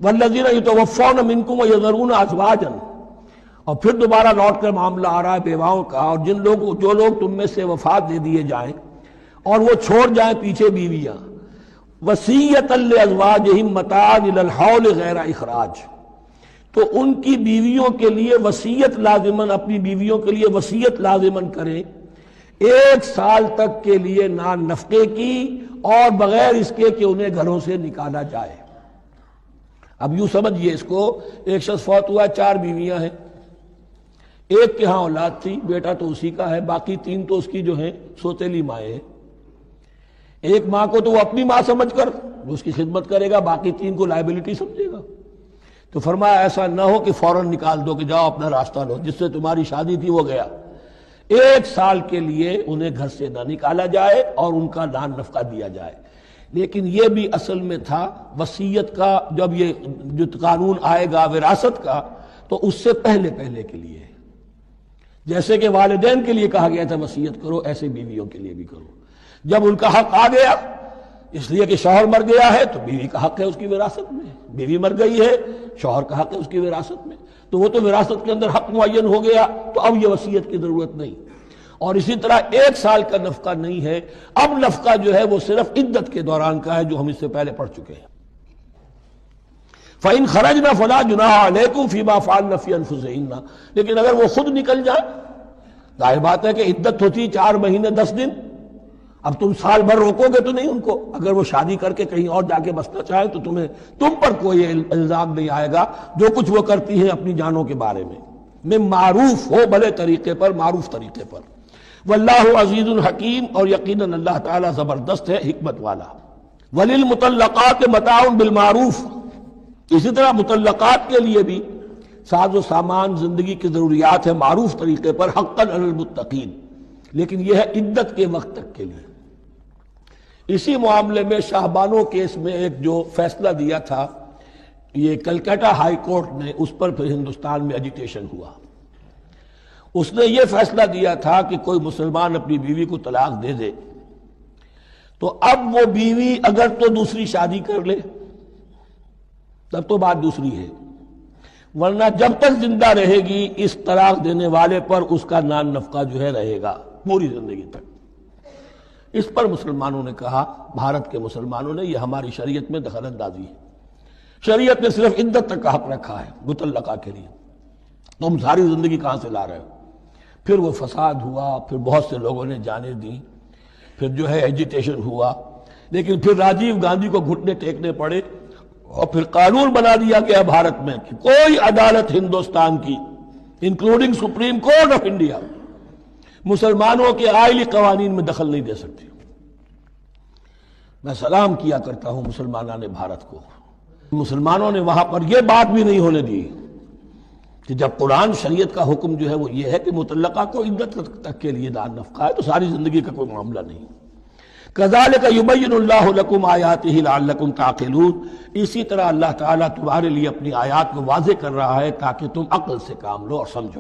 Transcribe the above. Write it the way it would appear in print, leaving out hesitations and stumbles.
والذین یتوفون منکم ویذرون ازواجا، اور پھر دوبارہ لوٹ کر معاملہ آ رہا ہے بیواؤں کا، اور جو لوگ تم میں سے وفات دے دیے جائیں اور وہ چھوڑ جائیں پیچھے بیویاں، وصیۃ لازواجہم متاعا الی الحول غیر اخراج، تو ان کی بیویوں کے لیے وصیت لازماً، اپنی بیویوں کے لیے وصیت لازماً کریں 1 سال تک کے لیے نان نفقے کی، اور بغیر اس کے کہ انہیں گھروں سے نکالا جائے۔ اب یوں سمجھئے اس کو، ایک شخص فوت ہوا، 4 بیویاں ہیں، ایک کے ہاں اولاد تھی، بیٹا تو اسی کا ہے، باقی 3 تو اس کی جو ہیں سوتیلی مائیں ہیں۔ ایک ماں کو تو وہ اپنی ماں سمجھ کر اس کی خدمت کرے گا، باقی 3 کو لائبلٹی سمجھے گا۔ تو فرمایا ایسا نہ ہو کہ فوراً نکال دو کہ جاؤ اپنا راستہ لو، جس سے تمہاری شادی تھی وہ گیا۔ 1 سال کے لیے انہیں گھر سے نہ نکالا جائے اور ان کا نان نفقہ دیا جائے۔ لیکن یہ بھی اصل میں تھا وصیت کا، جب یہ جو قانون آئے گا وراثت کا تو اس سے پہلے کے لیے، جیسے کہ والدین کے لیے کہا گیا تھا وصیت کرو، ایسے بیویوں کے لیے بھی کرو۔ جب ان کا حق آ گیا، اس لیے کہ شوہر مر گیا ہے تو بیوی کا حق ہے اس کی وراثت میں، بیوی مر گئی ہے شوہر کا حق ہے اس کی وراثت میں، تو وہ تو وراثت کے اندر حق معین ہو گیا، تو اب یہ وصیت کی ضرورت نہیں۔ اور اسی طرح 1 سال کا نفقہ نہیں ہے، اب نفقہ جو ہے وہ صرف عدت کے دوران کا ہے، جو ہم اس سے پہلے پڑھ چکے ہیں۔ فَإِنْ خَرَجْنَ فَلَا جُنَاحَ عَلَيْكُمْ فِي مَا فَعَلْنَ فِي أَنفُسِهِنَّ، لیکن اگر وہ خود نکل جائیں، ظاہر بات ہے کہ عدت ہوتی 4 مہینے 10 دن، اب تم سال بھر روکو گے تو نہیں ان کو، اگر وہ شادی کر کے کہیں اور جا کے بسنا چاہیں تو تم پر کوئی الزام نہیں آئے گا، جو کچھ وہ کرتی ہیں اپنی جانوں کے بارے میں معروف ہو، بھلے طریقے پر، معروف طریقے پر۔ واللہ عزیز الحکیم، اور یقیناً اللہ تعالیٰ زبردست ہے، حکمت والا۔ وللمطلقات متاع بالمعروف، اسی طرح مطلقات کے لیے بھی ساز و سامان زندگی کی ضروریات ہے معروف طریقے پر، حقا علی المتقین، لیکن یہ ہے عدت کے وقت تک کے لیے۔ اسی معاملے میں شاہ بانو کیس میں ایک جو فیصلہ دیا تھا، یہ کلکتہ ہائی کورٹ نے، اس پر پھر ہندوستان میں ایجیٹیشن ہوا۔ اس نے یہ فیصلہ دیا تھا کہ کوئی مسلمان اپنی بیوی کو طلاق دے دے تو اب وہ بیوی اگر تو دوسری شادی کر لے تب تو بات دوسری ہے، ورنہ جب تک زندہ رہے گی اس طلاق دینے والے پر اس کا نان نفقہ جو ہے رہے گا پوری زندگی تک۔ اس پر مسلمانوں نے کہا، بھارت کے مسلمانوں نے، یہ ہماری شریعت میں دخل اندازی ہے، شریعت نے صرف عدت تک کا حق رکھا ہے مطلقہ کے لیے، تم ساری زندگی کہاں سے لا رہے ہو؟ پھر وہ فساد ہوا، پھر بہت سے لوگوں نے جانیں دیں، پھر جو ہے ایجیٹیشن ہوا، لیکن پھر راجیو گاندھی کو گھٹنے ٹیکنے پڑے، اور پھر قانون بنا دیا گیا بھارت میں کہ کوئی عدالت ہندوستان کی including supreme court of India مسلمانوں کے آئلی قوانین میں دخل نہیں دے سکتی۔ میں سلام کیا کرتا ہوں مسلمانان بھارت کو، مسلمانوں نے وہاں پر یہ بات بھی نہیں ہونے دی کہ جب قرآن شریعت کا حکم جو ہے وہ یہ ہے کہ مطلقہ کو عدت تک کے لیے نان نفقہ ہے تو ساری زندگی کا کوئی معاملہ نہیں۔ كَذَلِكَ يُبَيِّنُ اللَّهُ لَكُمْ آيَاتِهِ لَعَلَّكُمْ تَعْقِلُونَ، اسی طرح اللہ تعالیٰ تمہارے لیے اپنی آیات کو واضح کر رہا ہے تاکہ تم عقل سے کام لو اور سمجھو۔